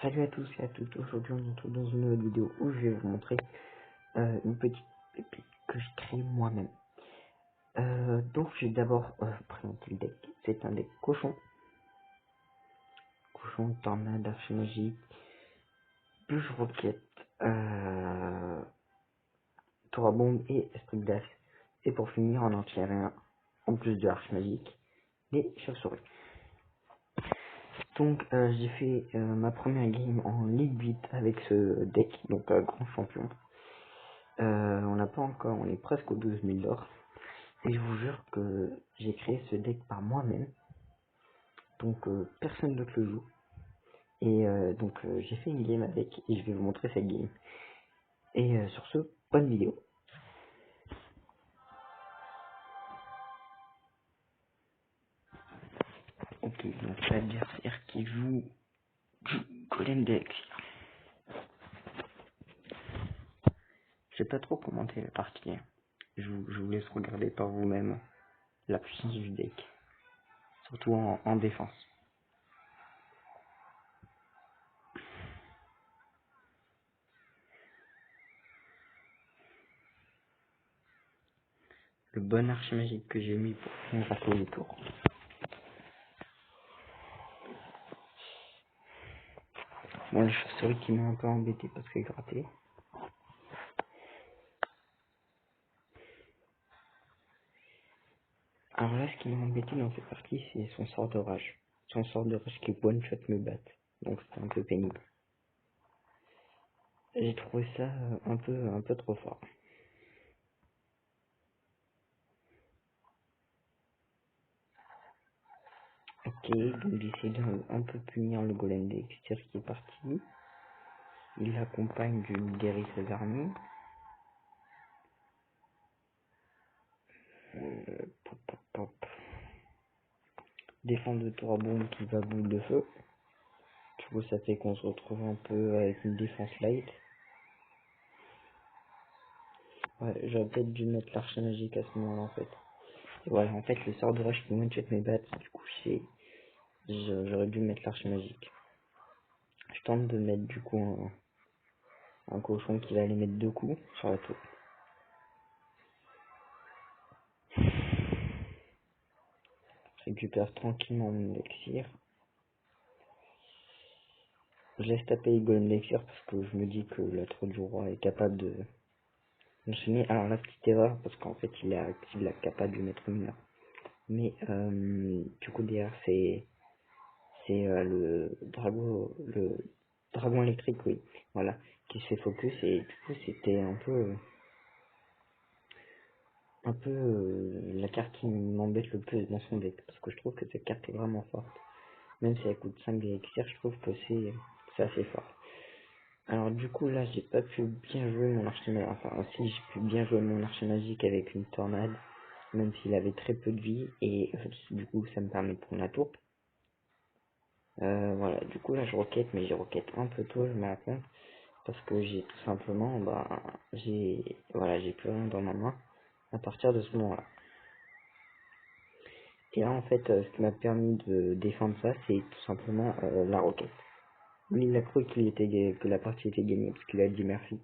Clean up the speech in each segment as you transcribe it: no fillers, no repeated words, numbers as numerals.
Salut à tous et à toutes, aujourd'hui on se retrouve dans une nouvelle vidéo où je vais vous montrer une petite pépite que j'ai créée moi-même. Donc je vais d'abord présenter le deck. C'est un deck cochon, tornade, archimagique, bûche roquette, tour à bombe et esprit d'axe. Et pour finir en anti-aérien, en plus de archimagique, les chauves-souris. Donc j'ai fait ma première game en Ligue 8 avec ce deck, donc grand champion. On n'a pas encore, on est presque aux 12 000 d'or. Et je vous jure que j'ai créé ce deck par moi-même. Donc personne d'autre le joue. Et j'ai fait une game avec et je vais vous montrer cette game. Et sur ce, bonne vidéo. Ok, donc l'adversaire qui joue Golem d'Elixir. Je vais pas trop commenter la partie. Je vous laisse regarder par vous-même la puissance du deck. Surtout en défense. Le bon archimagique que j'ai mis pour faire rater les tours. Bon, les chauves-souris qui m'ont un peu embêté parce qu'elle grattait. Alors là, ce qui m'a embêté dans cette partie, c'est son sort de rage. Son sort de rage qui one-shot me bat. Donc c'était un peu pénible. J'ai trouvé ça un peu trop fort. Ok, donc j'essaie d'un peu punir le golem d'Elixir qui est parti. Il l'accompagne d'une guérit ses armées. Pop, pop, pop. Défense de tour à bombe qui va boule de feu. Du coup, ça fait qu'on se retrouve un peu avec une défense light. Ouais, j'aurais peut-être dû mettre l'archer magique à ce moment-là en fait. Et voilà, en fait, le sort de rush qui one-shot mes bats, du coup, j'aurais dû mettre l'archer magique. Je tente de mettre du coup un cochon qui va aller mettre 2 coups sur la tour. Je récupère tranquillement mon élixir. Je laisse taper les golems d'élixir parce que je me dis que la tour du roi est capable de enchaîner. Alors la petite erreur parce qu'en fait il a activé la capable du maître mineur. Mais du coup derrière c'est le dragon électrique, oui, voilà, qui se fait focus et du coup c'était un peu la carte qui m'embête le plus dans son deck parce que je trouve que cette carte est vraiment forte. Même si elle coûte 5 d'élixir, je trouve que c'est assez fort. Alors du coup là j'ai pas pu bien jouer mon archimagique, enfin si j'ai pu bien jouer mon archimagique avec une tornade, même s'il avait très peu de vie et du coup ça me permet de prendre la tour. Voilà, du coup là je roquette, mais j'ai roquette un peu tôt, je me rends compte, parce que j'ai tout simplement, j'ai plus rien dans ma main à partir de ce moment-là. Et là en fait ce qui m'a permis de défendre ça c'est tout simplement la roquette. Lui il a cru que la partie était gagnée parce qu'il a dit merci.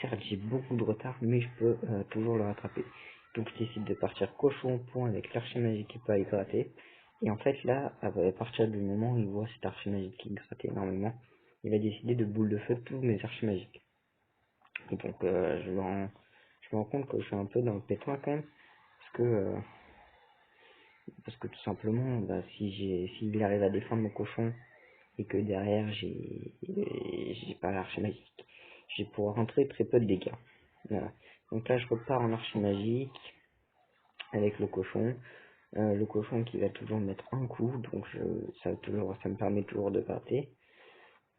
Certes j'ai beaucoup de retard mais je peux toujours le rattraper. Donc je décide de partir cochon au point avec l'archimagique qui peut aller gratter. Et en fait là, à partir du moment où il voit cet archimagique qui gratte énormément, il a décidé de boule de feu tous mes archimagiques. Et donc je me rends compte que je suis un peu dans le pétrin quand même. Parce que tout simplement, s'il arrive à défendre mon cochon et que derrière j'ai pas l'archimagique, je vais pouvoir rentrer très peu de dégâts. Voilà. Donc là je repars en archimagique avec le cochon qui va toujours mettre un coup, donc ça me permet toujours de gratter.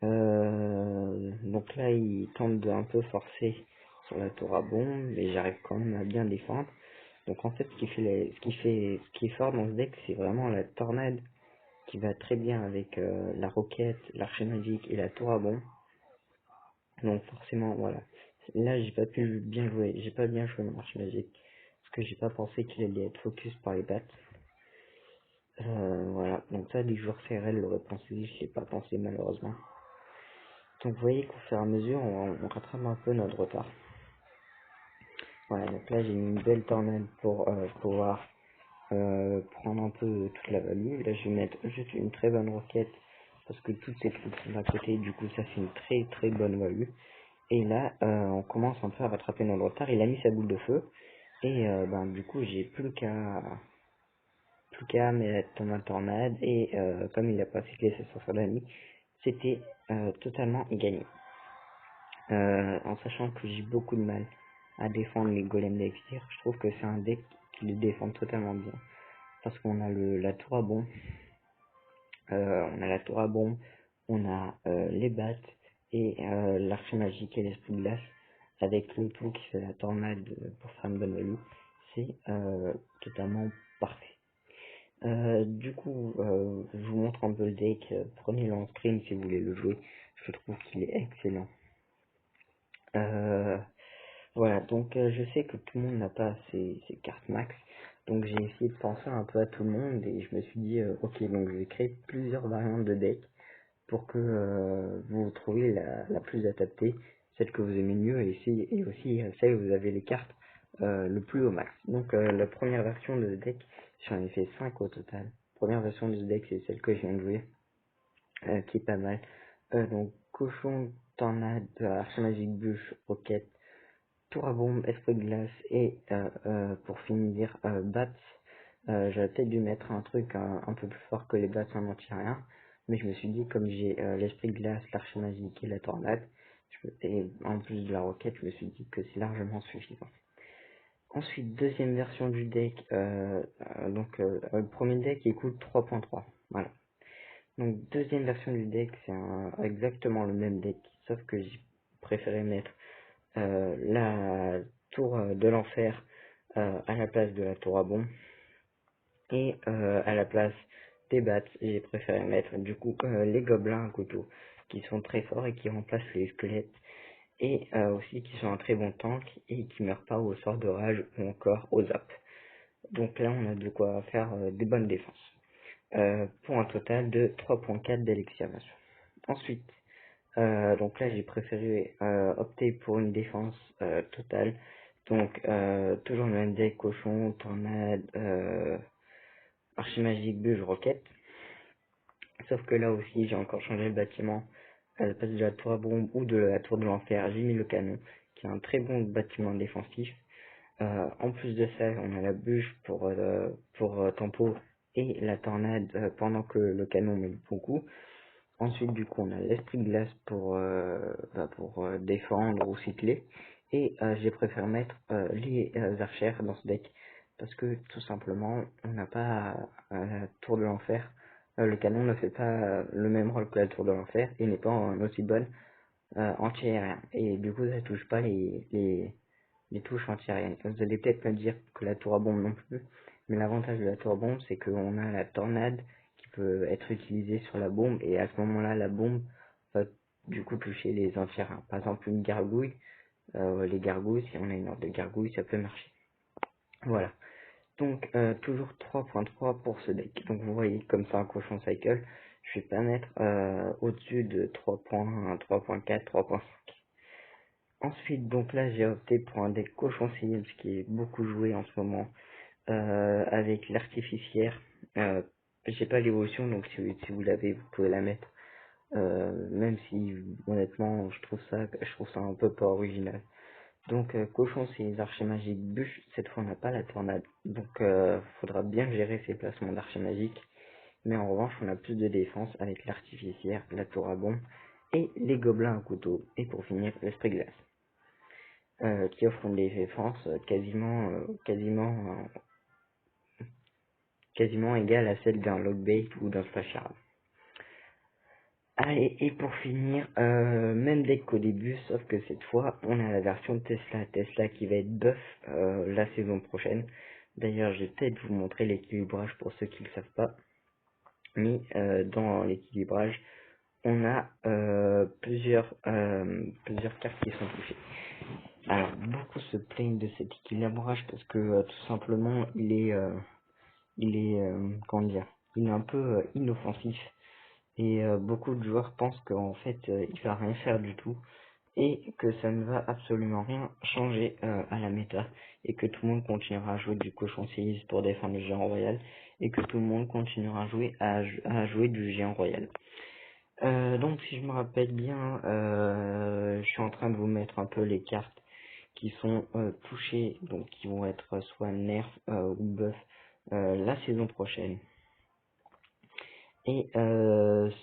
Donc là il tente de un peu forcer sur la tour à bombe, mais j'arrive quand même à bien défendre. Donc en fait ce qui est fort dans ce deck c'est vraiment la tornade qui va très bien avec la roquette, l'archimagique et la tour à bombe. Donc forcément voilà. Là j'ai pas bien joué mon archimagique parce que j'ai pas pensé qu'il allait être focus par les battes. Voilà, donc ça les joueurs CRL l'auraient pensé, je l'ai pas pensé malheureusement. Donc vous voyez qu'au fur et à mesure, on rattrape un peu notre retard. Voilà, donc là j'ai mis une belle tornade pour pouvoir prendre un peu toute la value. Là je vais mettre juste une très bonne roquette parce que toutes ces trucs sont à côté, du coup ça fait une très très bonne value. Et là on commence un peu à rattraper notre retard. Il a mis sa boule de feu et ben du coup j'ai plus qu'à mettre ma tornade et comme il a pas cyclé ses sorcières de la nuit, c'était totalement gagné. En sachant que j'ai beaucoup de mal à défendre les golems d'Extir, je trouve que c'est un deck qui le défend totalement bien. Parce qu'on a la tour à bombe, on a les battes et l'archer magique et l'esprit de glace, avec le tout qui fait la tornade pour faire une bonne value, c'est totalement parfait. Du coup, je vous montre un peu le deck, prenez-le en stream si vous voulez le jouer, je trouve qu'il est excellent. Voilà, donc je sais que tout le monde n'a pas ces cartes max, donc j'ai essayé de penser un peu à tout le monde et je me suis dit, ok, donc je vais créer plusieurs variantes de deck pour que vous trouviez la plus adaptée, celle que vous aimez mieux et aussi celle où vous avez les cartes le plus au max. Donc la première version de ce deck, j'en ai fait 5 au total. Première version de ce deck, c'est celle que je viens de jouer, qui est pas mal. Donc cochon, tornade, archer magique, bûche, roquette, tour à bombe, esprit de glace et pour finir bats. J'aurais peut-être dû mettre un truc un peu plus fort que les bats en anti-rien, mais je me suis dit comme j'ai l'esprit de glace, l'archer magique et la tornade, et en plus de la roquette, je me suis dit que c'est largement suffisant. Ensuite, deuxième version du deck, le premier deck il coûte 3.3, voilà. Donc deuxième version du deck, c'est exactement le même deck, sauf que j'ai préféré mettre la tour de l'enfer à la place de la tour à bombe et à la place des bats j'ai préféré mettre du coup les gobelins à couteau qui sont très forts et qui remplacent les squelettes et aussi qui sont un très bon tank et qui meurent pas au sort de rage ou encore au zap. Donc là on a de quoi faire des bonnes défenses pour un total de 3.4 d'élixir-vation. Ensuite donc là j'ai préféré opter pour une défense totale. Donc toujours le même deck, cochon, tornade, archi magique, bûche, roquette. Sauf que là aussi j'ai encore changé le bâtiment. À la place de la tour à bombe ou de la tour de l'enfer, j'ai mis le canon, qui est un très bon bâtiment défensif. En plus de ça, on a la bûche pour tempo et la tornade pendant que le canon met le bon coup. Ensuite, du coup, on a l'esprit de glace pour défendre ou cycler. Et j'ai préféré mettre les archères dans ce deck. Parce que tout simplement, on n'a pas la tour de l'enfer. Le canon ne fait pas le même rôle que la tour de l'enfer et n'est pas en aussi bonne anti-aérien. Et du coup, ça touche pas les touches anti-aériennes. Vous allez peut-être me dire que la tour à bombe non plus. Mais l'avantage de la tour à bombe, c'est qu'on a la tornade peut être utilisé sur la bombe et à ce moment-là la bombe va du coup toucher les anti-aériens. Par exemple une gargouille, les gargouilles, si on a une ordre de gargouille, ça peut marcher. Voilà. Donc toujours 3.3 pour ce deck. Donc vous voyez comme ça un cochon cycle, je vais pas mettre au-dessus de 3.1, 3.4, 3.5. Ensuite donc là j'ai opté pour un deck cochon Sims qui est beaucoup joué en ce moment avec l'artificière. J'ai pas l'évolution donc si vous l'avez vous pouvez la mettre. Même si honnêtement je trouve ça un peu pas original. Donc cochon c'est les archers magiques, bûche cette fois on n'a pas la tornade. Donc faudra bien gérer ses placements d'archers magiques. Mais en revanche on a plus de défense avec l'artificière, la tour à bombe et les gobelins à couteau. Et pour finir l'esprit glace. Qui offrent des défenses quasiment égale à celle d'un logbait ou d'un splash arm. Allez, et pour finir, même deck qu'au début, sauf que cette fois, on a la version Tesla. Tesla qui va être buff la saison prochaine. D'ailleurs, je vais peut-être vous montrer l'équilibrage pour ceux qui ne le savent pas. Mais dans l'équilibrage, on a plusieurs cartes qui sont touchées. Alors, beaucoup se plaignent de cet équilibrage parce que tout simplement, il est comment dire, il est un peu inoffensif. Et beaucoup de joueurs pensent qu'en fait il va rien faire du tout et que ça ne va absolument rien changer à la méta et que tout le monde continuera à jouer du cochon 6 pour défendre le géant royal et que tout le monde continuera à jouer à jouer du géant royal. Donc si je me rappelle bien, je suis en train de vous mettre un peu les cartes qui sont touchées, donc qui vont être soit nerf ou buff la saison prochaine. Et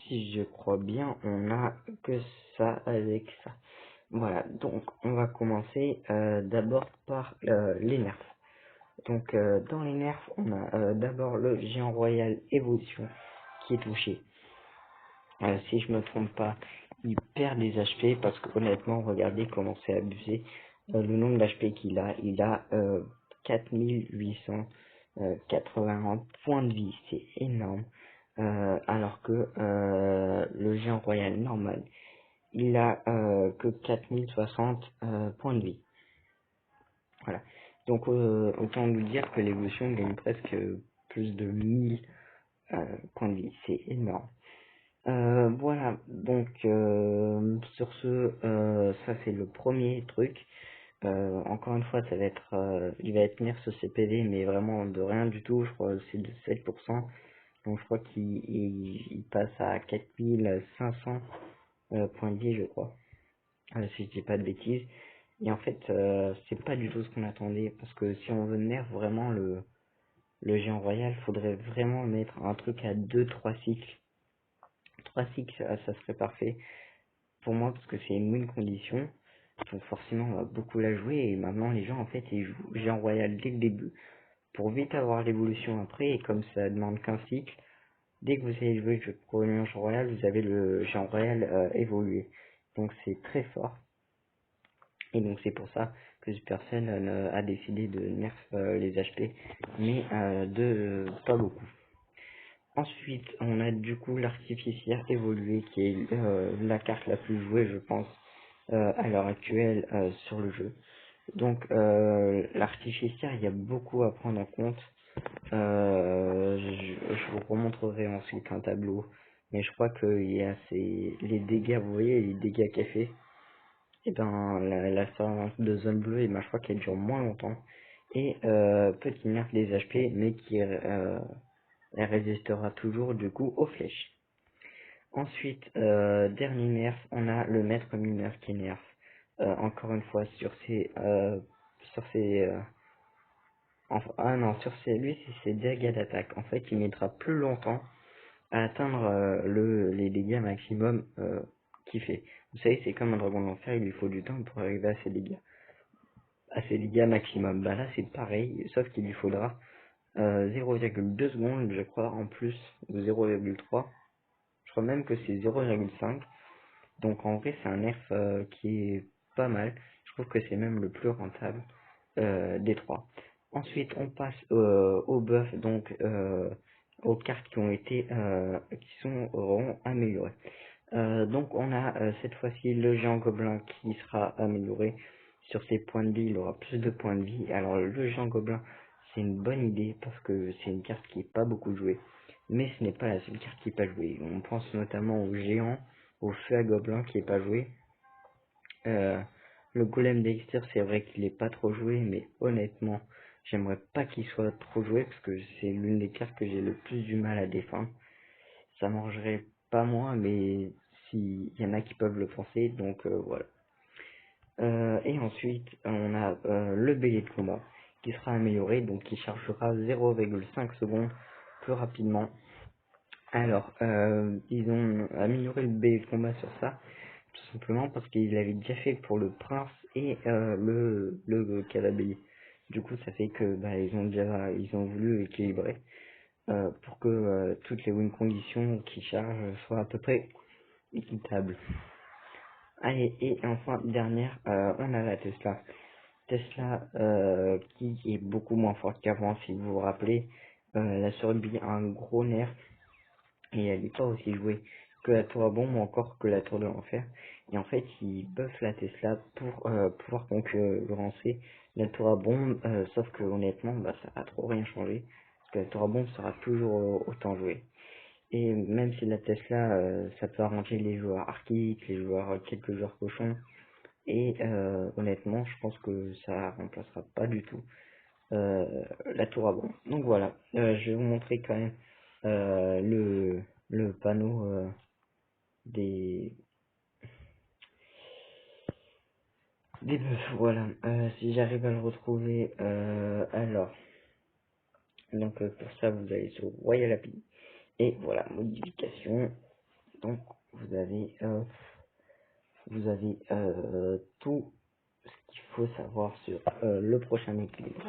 si je crois bien, on a que ça avec ça. Voilà, donc on va commencer d'abord par les nerfs. Donc dans les nerfs, on a d'abord le géant royal évolution qui est touché. Si je me trompe pas, il perd des HP parce que honnêtement, regardez comment c'est abusé. Le nombre d'HP qu'il a, il a 4881 points de vie, c'est énorme. Alors que le géant royal normal, il a que 4060 points de vie. Voilà. Donc autant nous dire que l'évolution gagne presque plus de 1000 points de vie, c'est énorme. Voilà, donc sur ce, ça c'est le premier truc. Encore une fois, ça va être, il va être nerf ce CPV, mais vraiment de rien du tout. Je crois que c'est de 7%. Donc je crois qu'il passe à 4500 points de vie, je crois, si je dis pas de bêtises. Et en fait, c'est pas du tout ce qu'on attendait, parce que si on veut nerf vraiment le géant royal, faudrait vraiment mettre un truc à 2-3 cycles. 3 cycles, ça serait parfait pour moi, parce que c'est une win condition. Donc forcément, on va beaucoup la jouer, et maintenant les gens, en fait, ils jouent géant royal dès le début, pour vite avoir l'évolution après, et comme ça demande qu'un cycle, dès que vous avez joué le jeu de premier géant royal, vous avez le géant royal évolué. Donc c'est très fort. Et donc c'est pour ça que Supercell a décidé de nerf les HP, mais de pas beaucoup. Ensuite, on a du coup l'artificière évolué qui est la carte la plus jouée, je pense, à l'heure actuelle sur le jeu. Donc l'artificière, il y a beaucoup à prendre en compte. Je vous remontrerai ensuite un tableau, mais je crois qu'il y a les dégâts, vous voyez les dégâts qu'elle fait. Et ben la séance de zone bleue, et ben je crois qu'elle dure moins longtemps. Et petit nerf des HP, mais qui elle résistera toujours du coup aux flèches. Ensuite, dernier nerf, on a le maître mineur qui nerf. Encore une fois sur ah non, lui c'est ses dégâts d'attaque. En fait, il mettra plus longtemps à atteindre les dégâts maximum qu'il fait. Vous savez, c'est comme un dragon d'enfer, il lui faut du temps pour arriver à ses dégâts maximum. Bah là c'est pareil, sauf qu'il lui faudra 0,2 secondes, je crois, en plus, ou 0,3. Je crois même que c'est 0,5. Donc en vrai, c'est un nerf qui est pas mal. Je trouve que c'est même le plus rentable des trois. Ensuite, on passe au buff, donc aux cartes qui ont été, auront améliorées. Donc on a cette fois-ci le géant gobelin qui sera amélioré. Sur ses points de vie, il aura plus de points de vie. Alors le géant gobelin, c'est une bonne idée parce que c'est une carte qui est pas beaucoup jouée. Mais ce n'est pas la seule carte qui est pas jouée. On pense notamment au géant, au feu à gobelin qui est pas joué. Le golem d'Elixir, c'est vrai qu'il est pas trop joué, mais honnêtement, j'aimerais pas qu'il soit trop joué parce que c'est l'une des cartes que j'ai le plus du mal à défendre. Ça mangerait pas moi, mais s'il y en a qui peuvent le penser, donc voilà. Et ensuite, on a le bélier de combat qui sera amélioré, donc qui chargera 0,5 secondes plus rapidement. Alors, ils ont amélioré le bélier de combat sur ça, tout simplement parce qu'ils l'avaient déjà fait pour le prince et le cavalier. Du coup, ça fait que bah, ils ont voulu équilibrer pour que toutes les win conditions qui chargent soient à peu près équitables. Allez, et enfin, dernière, on a la Tesla. Tesla qui est beaucoup moins forte qu'avant, si vous vous rappelez. La Surby a un gros nerf et elle n'est pas aussi jouée que la tour à bombe ou encore que la tour de l'enfer. Et en fait, ils buffent la Tesla pour pouvoir concurrencer la tour à bombe, sauf que honnêtement, bah, ça a trop rien changé, parce que la tour à bombe sera toujours autant jouée. Et même si la Tesla, ça peut arranger les joueurs arctiques, les joueurs, quelques joueurs cochons. Et honnêtement, je pense que ça remplacera pas du tout la tour à banc. Donc voilà, je vais vous montrer quand même le panneau des bœufs. Voilà, si j'arrive à le retrouver, alors, donc pour ça vous allez sur Royal API et voilà, modification. Donc vous avez tout ce qu'il faut savoir sur le prochain équilibre.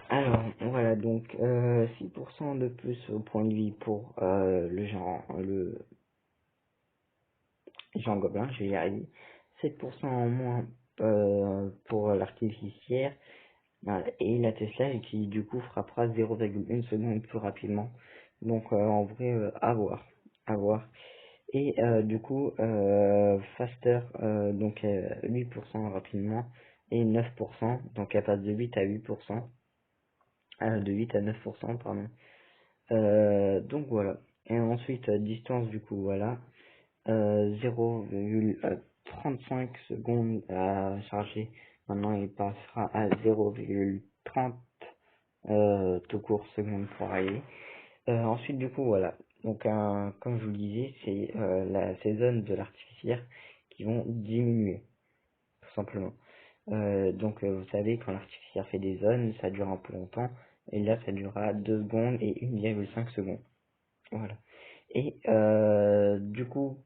Alors voilà, donc 6% de plus au point de vie pour le Jean Gobelin, je vais y arriver. 7% en moins pour l'artificière. Voilà. Et la Tesla qui du coup frappera 0,1 seconde plus rapidement. Donc en vrai, à voir. À voir. Et du coup, faster, donc 8% rapidement. Et 9%, donc elle passe de 8 à 8%. De 8 à 9%, pardon. Donc voilà. Et ensuite, distance du coup, voilà. 0,35 secondes à charger. Maintenant, il passera à 0,30 tout court secondes pour arriver. Ensuite, du coup, voilà. Donc, comme je vous le disais, c'est ces zones de l'artificière qui vont diminuer, tout simplement. Donc, vous savez, quand l'artificière fait des zones, ça dure un peu longtemps. Et là, ça durera 2 secondes et 1,5 secondes. Voilà. Et du coup,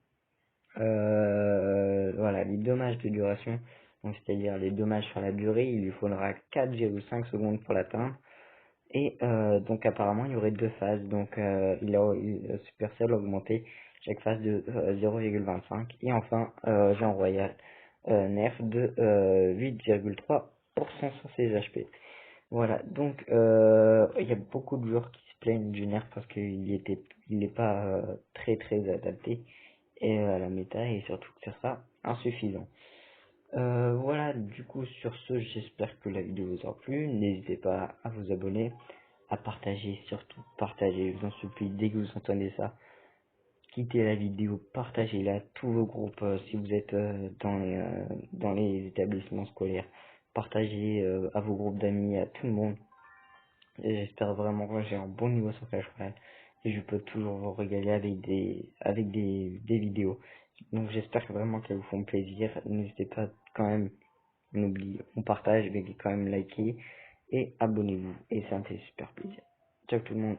voilà, les dommages de duration, donc c'est-à-dire les dommages sur la durée, il lui faudra 4,5 secondes pour l'atteindre. Et donc apparemment il y aurait deux phases, donc Supercell a augmenté chaque phase de 0,25. Et enfin Jean Royal nerf de 8,3% sur ses HP. Voilà, donc il y a beaucoup de joueurs qui se plaignent du nerf parce il n'est pas très très adapté et à la méta et surtout que ça sera insuffisant. Voilà, du coup sur ce, j'espère que la vidéo vous aura plu. N'hésitez pas à vous abonner, à partager, surtout partager, je vous en supplie, dès que vous entendez ça, quittez la vidéo, partagez-la à tous vos groupes, si vous êtes dans les établissements scolaires, partagez à vos groupes d'amis, à tout le monde. Et j'espère vraiment que j'ai un bon niveau sur Clash Royale et je peux toujours vous régaler avec des vidéos. Donc j'espère vraiment qu'elles vous font plaisir. N'hésitez pas quand même, on partage, mais quand même liker et abonnez-vous. Et ça me fait super plaisir. Ciao tout le monde.